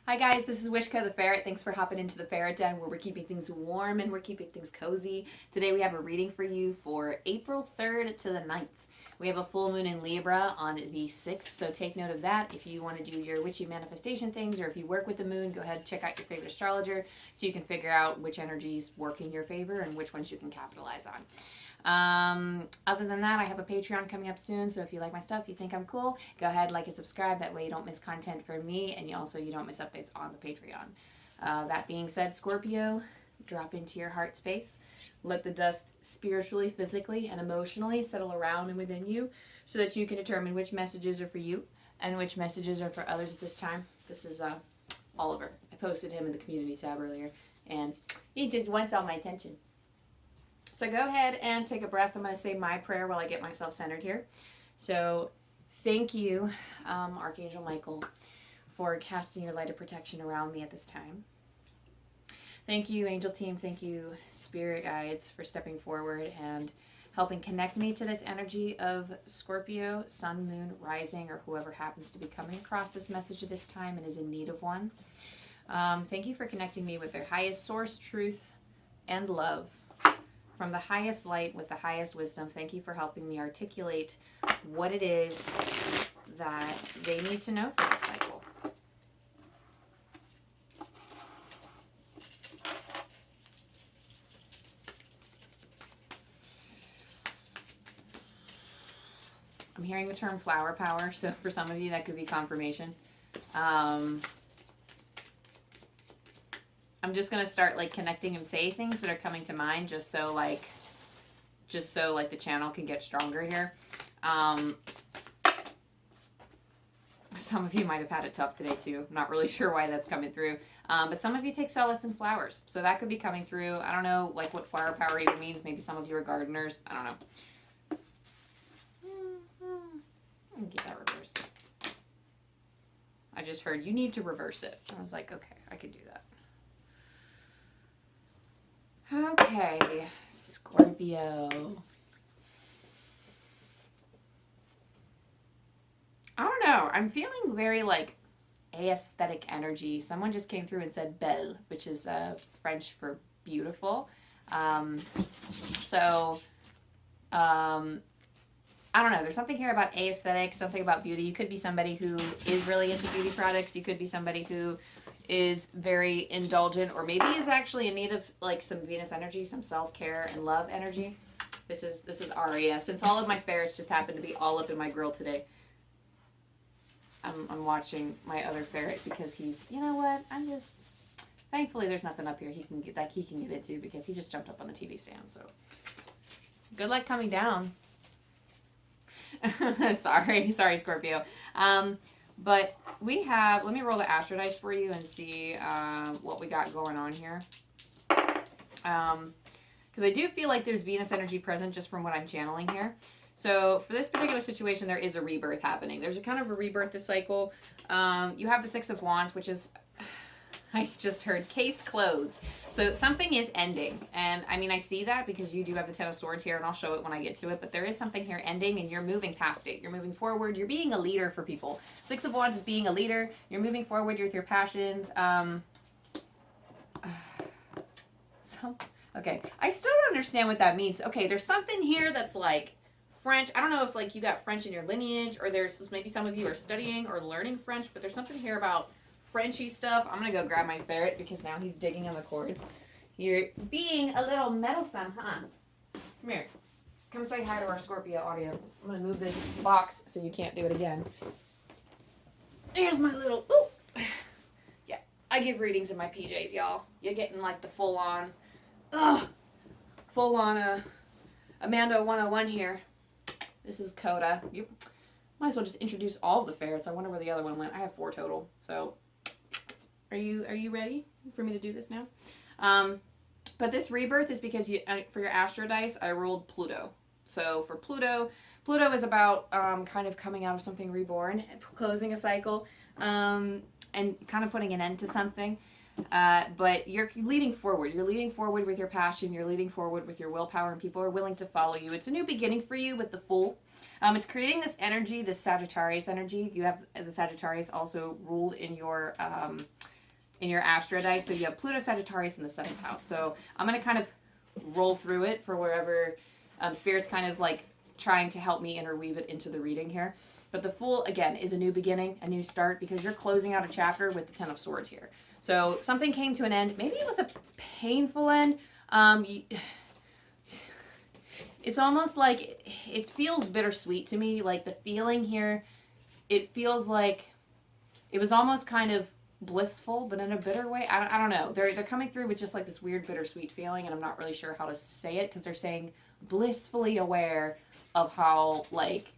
Hi guys, this is Wishko the Ferret. Thanks for hopping into the Ferret Den where we're keeping things warm and we're keeping things cozy. Today we have a reading for you for April 3rd to the 9th. We have a full moon in Libra on the 6th, so take note of that. If you want to do your witchy manifestation things or if you work with the moon, go ahead and check out your favorite astrologer so you can figure out which energies work in your favor and which ones you can capitalize on. Other than that, I have a Patreon coming up soon, so if you like my stuff, you think I'm cool, go ahead, like and subscribe. That way you don't miss content from me, and you don't miss updates on the Patreon. That being said, Scorpio, drop into your heart space. Let the dust spiritually, physically, and emotionally settle around and within you so that you can determine which messages are for you and which messages are for others at this time. This is Oliver. I posted him in the community tab earlier, and he just wants all my attention. So go ahead and take a breath. I'm going to say my prayer while I get myself centered here. So thank you, Archangel Michael, for casting your light of protection around me at this time. Thank you, angel team. Thank you, spirit guides, for stepping forward and helping connect me to this energy of Scorpio, sun, moon, rising, or whoever happens to be coming across this message at this time and is in need of one. Thank you for connecting me with their highest source, truth, and love. From the highest light with the highest wisdom, thank you for helping me articulate what it is that they need to know for this cycle. I'm hearing the term flower power, so for some of you that could be confirmation. I'm just going to start like connecting and say things that are coming to mind just so the channel can get stronger here. Some of you might have had it tough today too. I'm not really sure why that's coming through. But some of you take solace in flowers. So that could be coming through. I don't know like what flower power even means. Maybe some of you are gardeners. I don't know. I'm going to get that reversed. I just heard you need to reverse it. I was like, okay, I could do that. Okay, Scorpio. I don't know. I'm feeling very like aesthetic energy. Someone just came through and said belle, which is French for beautiful. I don't know. There's something here about aesthetic, something about beauty. You could be somebody who is really into beauty products. You could be somebody who is very indulgent, or maybe is actually in need of like some Venus energy, some self-care and love energy. This is Aria. Since all of my ferrets just happen to be all up in my grill today, I'm watching my other ferret because he's, you know what? Thankfully there's nothing up here he can get into because he just jumped up on the TV stand. So good luck coming down. sorry, Scorpio. But we have, let me roll the astro dice for you and see what we got going on here. Because I do feel like there's Venus energy present just from what I'm channeling here. So for this particular situation, there is a rebirth happening. There's a kind of a rebirth this cycle. You have the Six of Wands, which is, I just heard case closed. So something is ending. And I mean, I see that because you do have the Ten of Swords here, and I'll show it when I get to it. But there is something here ending, and you're moving past it. You're moving forward. You're being a leader for people. Six of Wands is being a leader. You're moving forward with your passions. Okay. I still don't understand what that means. Okay, there's something here that's like French. I don't know if like you got French in your lineage, or there's maybe some of you are studying or learning French, but there's something here about Frenchy stuff. I'm gonna go grab my ferret because now he's digging on the cords. You're being a little meddlesome, huh? Come here. Come say hi to our Scorpio audience. I'm gonna move this box so you can't do it again. There's my little, ooh. Yeah, I give readings in my PJs, y'all. You're getting like the full on Amanda 101 here. This is Coda. You might as well just introduce all of the ferrets. I wonder where the other one went. I have 4 total, so are you ready for me to do this now? But this rebirth is because for your astro dice, I rolled Pluto. So for Pluto is about kind of coming out of something reborn, closing a cycle, and kind of putting an end to something. But you're leading forward. You're leading forward with your passion. You're leading forward with your willpower, and people are willing to follow you. It's a new beginning for you with the Fool. It's creating this energy, this Sagittarius energy. You have the Sagittarius also ruled in your in your astro dice. So you have Pluto, Sagittarius in the 7th house. So I'm going to kind of roll through it for wherever Spirit's kind of like trying to help me interweave it into the reading here. But the Fool, again, is a new beginning, a new start, because you're closing out a chapter with the 10 of Swords here. So something came to an end. Maybe it was a painful end. It's almost like it feels bittersweet to me. Like the feeling here, it feels like it was almost kind of blissful, but in a bitter way. I don't know. They're coming through with just like this weird bittersweet feeling, and I'm not really sure how to say it because they're saying blissfully aware of how like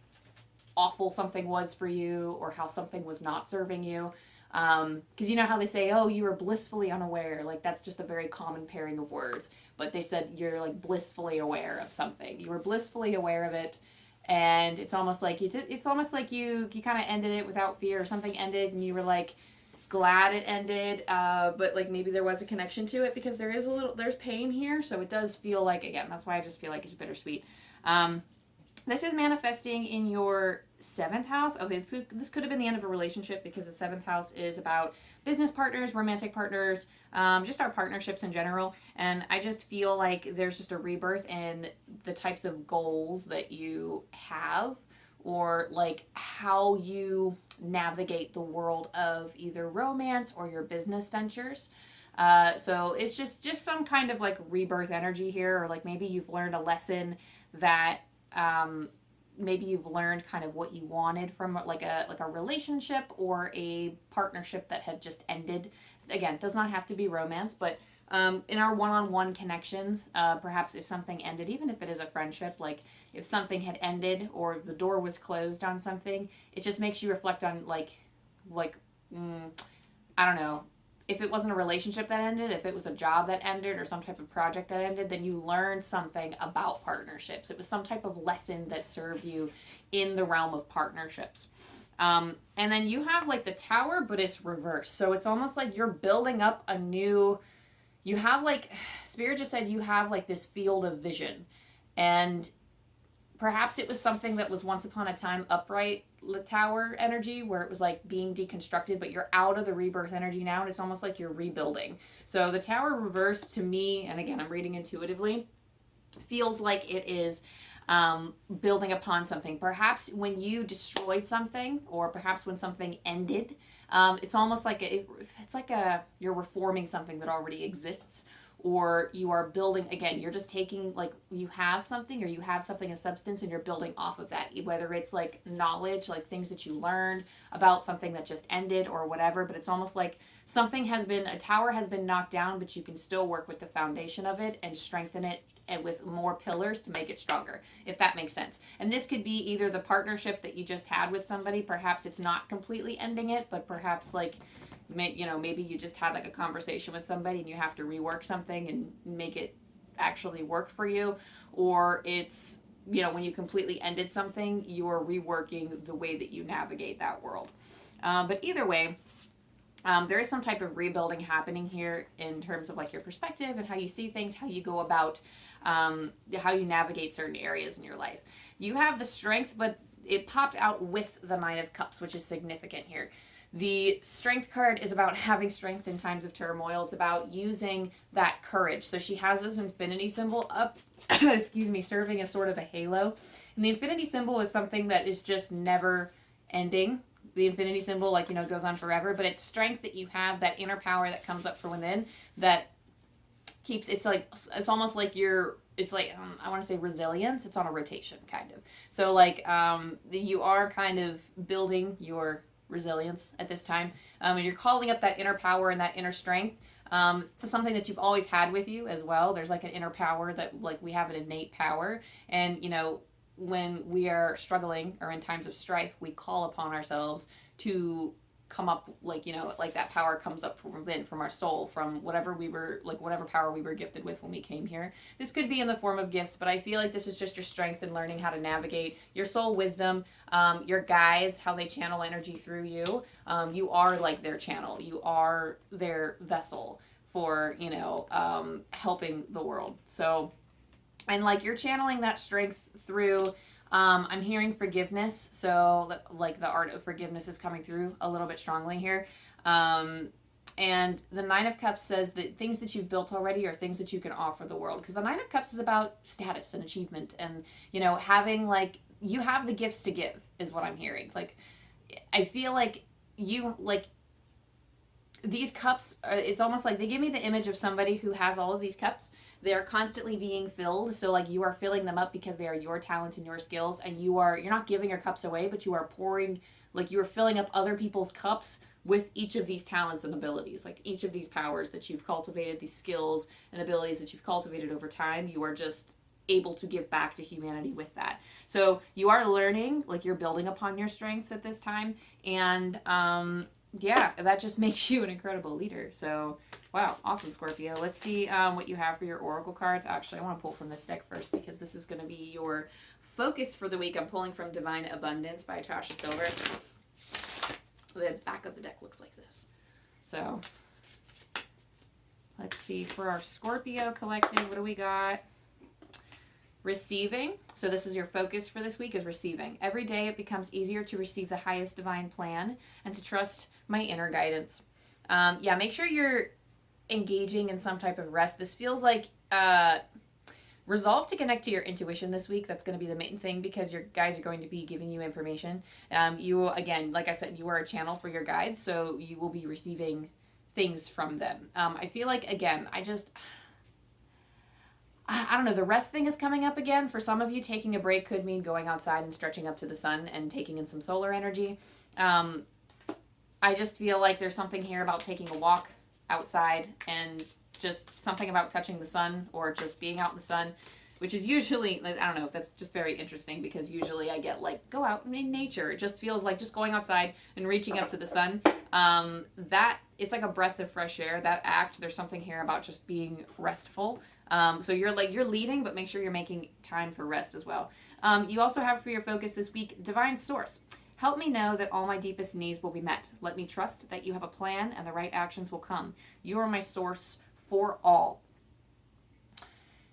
awful something was for you or how something was not serving you. Because you know how they say, oh, you were blissfully unaware. Like that's just a very common pairing of words. But they said you're like blissfully aware of something. You were blissfully aware of it. And it's almost like you kind of ended it without fear, or something ended and you were like glad it ended. But like maybe there was a connection to it because there's pain here. So it does feel like, again, that's why I just feel like it's bittersweet. This is manifesting in your 7th house. Okay, this could have been the end of a relationship because the 7th house is about business partners, romantic partners, just our partnerships in general. And I just feel like there's just a rebirth in the types of goals that you have, or like how you navigate the world of either romance or your business ventures. So it's just some kind of like rebirth energy here, or like maybe you've learned a lesson that maybe you've learned kind of what you wanted from like a relationship or a partnership that had just ended. Again, it does not have to be romance, but in our one-on-one connections, perhaps if something ended, even if it is a friendship, like if something had ended or the door was closed on something, it just makes you reflect on I don't know, if it wasn't a relationship that ended, if it was a job that ended or some type of project that ended, then you learned something about partnerships. It was some type of lesson that served you in the realm of partnerships. And then you have like the Tower, but it's reversed. So it's almost like you're building up a new, you have like, Spirit just said you have like this field of vision. And perhaps it was something that was once upon a time upright Tower energy where it was like being deconstructed, but you're out of the rebirth energy now, and it's almost like you're rebuilding. So the Tower reversed to me, and again, I'm reading intuitively, feels like it is building upon something. Perhaps when you destroyed something, or perhaps when something ended, it's almost like you're reforming something that already exists, or you are building, again, you're just taking, like, you have something, or you have something as substance, and you're building off of that, whether it's like knowledge, like things that you learned about something that just ended or whatever. But it's almost like a tower has been knocked down, but you can still work with the foundation of it and strengthen it, and with more pillars to make it stronger, if that makes sense. And this could be either the partnership that you just had with somebody, perhaps it's not completely ending it, but perhaps like, maybe you just had like a conversation with somebody and you have to rework something and make it actually work for you. Or it's, when you completely ended something, you're reworking the way that you navigate that world. But either way, there is some type of rebuilding happening here in terms of like your perspective and how you see things, how you go about, how you navigate certain areas in your life. You have the Strength, but it popped out with the 9 of Cups, which is significant here. The Strength card is about having strength in times of turmoil. It's about using that courage. So she has this infinity symbol up, serving as sort of a halo. And the infinity symbol is something that is just never ending. The infinity symbol, goes on forever. But it's strength that you have, that inner power that comes up from within, that keeps, it's almost like I want to say resilience. It's on a rotation, kind of. So you are kind of building your resilience at this time, and you're calling up that inner power and that inner strength, something that you've always had with you as well. There's like an inner power that, like, we have an innate power, and when we are struggling or in times of strife, we call upon ourselves to come up, like that power comes up from within, from our soul, from whatever power we were gifted with when we came here. This could be in the form of gifts, but I feel like this is just your strength in learning how to navigate your soul wisdom, your guides, how they channel energy through you. You are like their channel. You are their vessel for, helping the world. So, and you're channeling that strength through, I'm hearing forgiveness. So the art of forgiveness is coming through a little bit strongly here. And And the Nine of Cups says that things that you've built already are things that you can offer the world. Because the Nine of Cups is about status and achievement and, you know, having like, you have the gifts to give is what I'm hearing. Like, I feel like you, like, these cups, it's almost like they give me the image of somebody who has all of these cups. They are constantly being filled. So like you are filling them up because they are your talents and your skills. And you're not giving your cups away, but you are pouring, like you are filling up other people's cups with each of these talents and abilities, like each of these powers that you've cultivated, these skills and abilities that you've cultivated over time, you are just able to give back to humanity with that. So you are learning, like you're building upon your strengths at this time. And yeah, that just makes you an incredible leader. So wow, awesome, Scorpio. Let's see what you have for your oracle cards. Actually, I want to pull from this deck first because this is going to be your focus for the week. I'm pulling from Divine Abundance by Tosha Silver. The back of the deck looks like this. So let's see, for our Scorpio collective, what do we got? Receiving. So this is your focus for this week, is receiving. Every day it becomes easier to receive the highest divine plan and to trust my inner guidance. Yeah, make sure you're engaging in some type of rest. This feels like resolve to connect to your intuition this week. That's going to be the main thing because your guides are going to be giving you information. You, again, like I said, you are a channel for your guides, so you will be receiving things from them. I feel like, again, I don't know, the rest thing is coming up again. For some of you, taking a break could mean going outside and stretching up to the sun and taking in some solar energy. I just feel like there's something here about taking a walk outside and just something about touching the sun or just being out in the sun, which is usually, I don't know, that's just very interesting because usually I get like, go out in nature. It just feels like just going outside and reaching up to the sun. That, it's like a breath of fresh air, that act. There's something here about just being restful. So you're leading, but make sure you're making time for rest as well. You also have for your focus this week, Divine Source. Help me know that all my deepest needs will be met. Let me trust that you have a plan and the right actions will come. You are my source for all.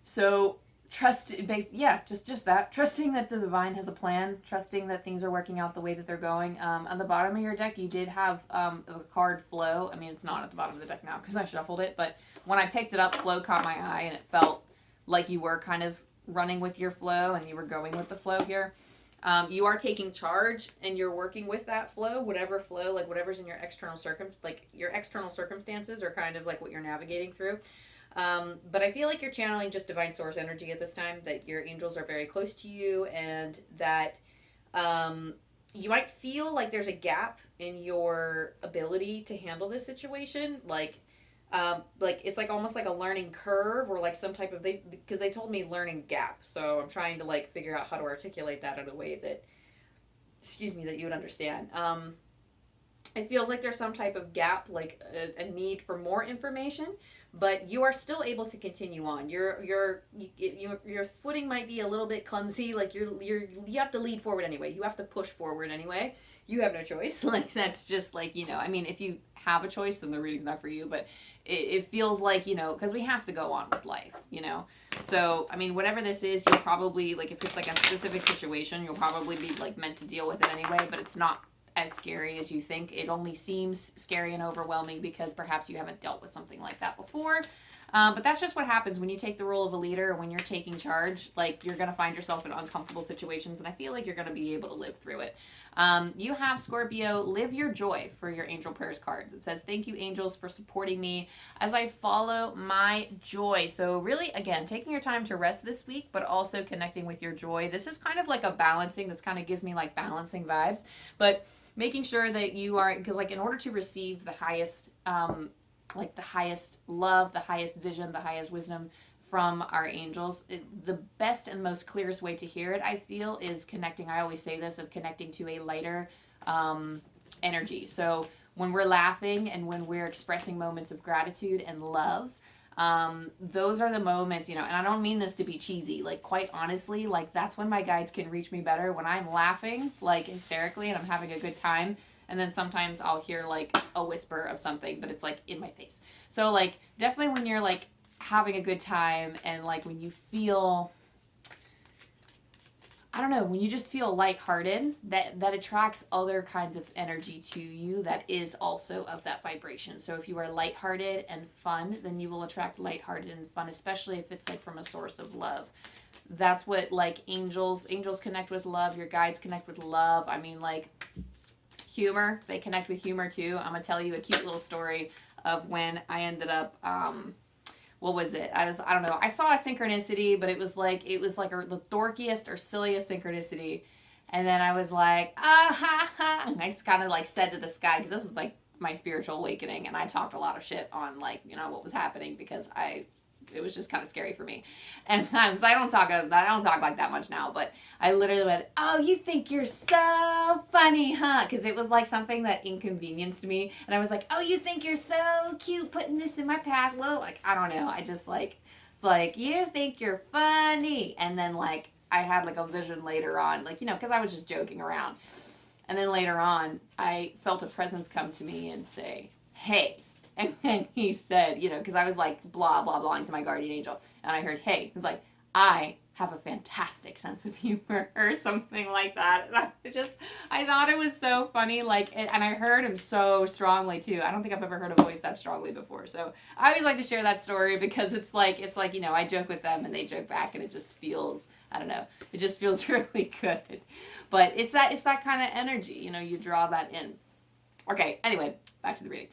So trust, just that. Trusting that the divine has a plan. Trusting that things are working out the way that they're going. On the bottom of your deck, you did have the card Flow. I mean, it's not at the bottom of the deck now because I shuffled it. But when I picked it up, Flow caught my eye and it felt like you were kind of running with your flow and you were going with the flow here. You are taking charge and you're working with that flow, whatever flow, like whatever's in your external your external circumstances are kind of like what you're navigating through. But I feel like you're channeling just divine source energy at this time, that your angels are very close to you and that you might feel like there's a gap in your ability to handle this situation. Like it's like almost like a learning curve or like some type of, because they told me learning gap. So I'm trying to like figure out how to articulate that in a way that, that you would understand. It feels like there's some type of gap, like a need for more information, but you are still able to continue on. Your footing might be a little bit clumsy. Like you have to lead forward anyway. You have to push forward anyway. You have no choice. Like that's just like, I mean, if you have a choice, then the reading's not for you, but it feels like, because we have to go on with life, So, I mean, whatever this is, you'll probably, like, if it's like a specific situation, you'll probably be like meant to deal with it anyway, but it's not as scary as you think. It only seems scary and overwhelming because perhaps you haven't dealt with something like that before. But that's just what happens when you take the role of a leader, when you're taking charge. Like, you're going to find yourself in uncomfortable situations, and I feel like you're going to be able to live through it. You have, Scorpio, Live Your Joy for your Angel Prayers cards. It says, thank you, angels, for supporting me as I follow my joy. So really, again, taking your time to rest this week, but also connecting with your joy. This is kind of like a balancing. This kind of gives me like balancing vibes, but making sure that you are, because like in order to receive the highest, the highest love, the highest vision, the highest wisdom from our angels, the best and most clearest way to hear it, I feel, is connecting. I always say this, of connecting to a lighter energy. So when we're laughing and when we're expressing moments of gratitude and love, those are the moments, and I don't mean this to be cheesy, like quite honestly, like that's when my guides can reach me better, when I'm laughing like hysterically and I'm having a good time. And then sometimes I'll hear like a whisper of something, but it's like in my face. So like definitely when you're like having a good time and like when you feel, I don't know, when you just feel lighthearted, that attracts other kinds of energy to you that is also of that vibration. So if you are lighthearted and fun, then you will attract lighthearted and fun, especially if it's like from a source of love. That's what like angels connect with love, your guides connect with love. I mean, like humor, they connect with humor too. I'm gonna tell you a cute little story of when I ended up what was it? I don't know. I saw a synchronicity, but it was like the dorkiest or silliest synchronicity. And then I was like, ah ha ha. And I just kind of like said to the sky, because this is like my spiritual awakening, and I talked a lot of shit on like, you know, what was happening, because it was just kind of scary for me. And so I don't talk like that much now, but I literally went, oh, you think you're so funny, huh? Because it was like something that inconvenienced me. And I was like, oh, you think you're so cute putting this in my path? Well, like, I don't know. I just like, it's like, you think you're funny. And then like, I had like a vision later on, like, you know, because I was just joking around. And then later on, I felt a presence come to me and say, hey. And then he said, you know, because I was like blah, blah, blahing to my guardian angel. And I heard, hey. He's like, I have a fantastic sense of humor or something like that. And I thought it was so funny. Like, and I heard him so strongly too. I don't think I've ever heard a voice that strongly before. So I always like to share that story because it's like, you know, I joke with them and they joke back, and it just feels, I don't know, it just feels really good. But it's that kind of energy, you know, you draw that in. Okay, anyway, back to the reading.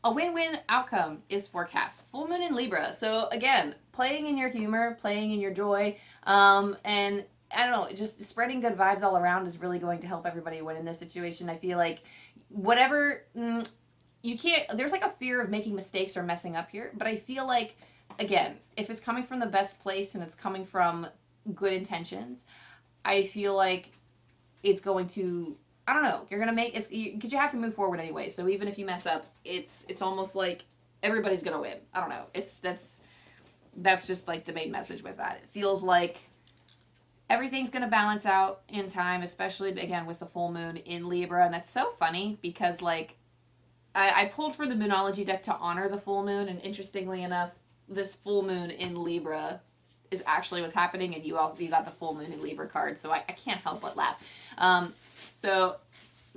A win-win outcome is forecast. Full moon in Libra. So again, playing in your humor, playing in your joy, and I don't know, just spreading good vibes all around is really going to help everybody win in this situation. I feel like whatever, you can't, there's like a fear of making mistakes or messing up here, but I feel like, again, if it's coming from the best place and it's coming from good intentions, I feel like it's going to, I don't know, you're going to make, it's, because you have to move forward anyway, so even if you mess up, it's almost like everybody's going to win. I don't know, that's just like the main message with that. It feels like everything's going to balance out in time, especially, again, with the full moon in Libra, and that's so funny, because, like, I pulled for the Moonology deck to honor the full moon, and interestingly enough, this full moon in Libra is actually what's happening, and you got the full moon in Libra card, so I can't help but laugh. So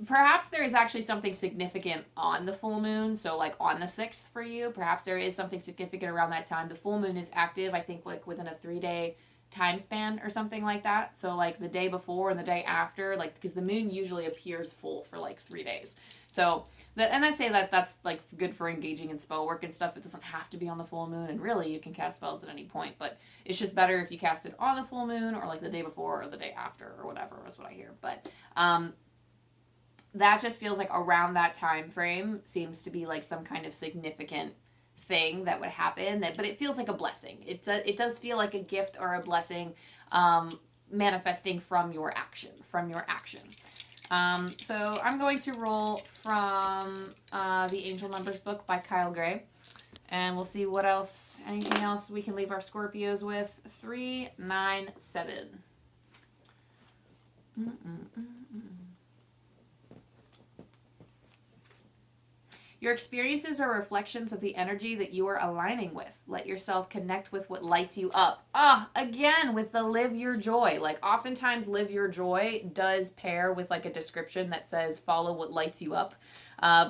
perhaps there is actually something significant on the full moon, so like on the 6th for you, perhaps there is something significant around that time. The full moon is active, I think, like within a 3-day time span or something like that. So like the day before and the day after, like, because the moon usually appears full for like 3 days. So, and I'd say that's like good for engaging in spell work and stuff. It doesn't have to be on the full moon, and really you can cast spells at any point, but it's just better if you cast it on the full moon or like the day before or the day after or whatever is what I hear. But that just feels like around that time frame seems to be like some kind of significant thing that would happen, but it feels like a blessing. It does feel like a gift or a blessing manifesting from your action. So I'm going to roll from the Angel Numbers book by Kyle Gray, and we'll see what else, anything else we can leave our Scorpios with. 3, 9, 7. Your experiences are reflections of the energy that you are aligning with. Let yourself connect with what lights you up. Again, with the live your joy. Like, oftentimes live your joy does pair with like a description that says follow what lights you up.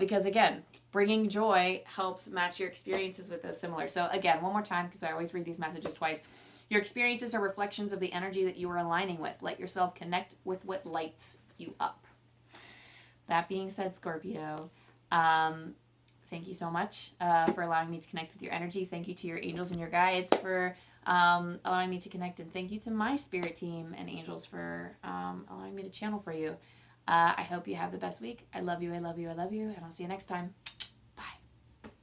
Because again, bringing joy helps match your experiences with those similar. So again, one more time, because I always read these messages twice. Your experiences are reflections of the energy that you are aligning with. Let yourself connect with what lights you up. That being said, Scorpio, thank you so much for allowing me to connect with your energy. Thank you to your angels and your guides for allowing me to connect. And thank you to my spirit team and angels for allowing me to channel for you. I hope you have the best week. I love you, I love you, I love you. And I'll see you next time.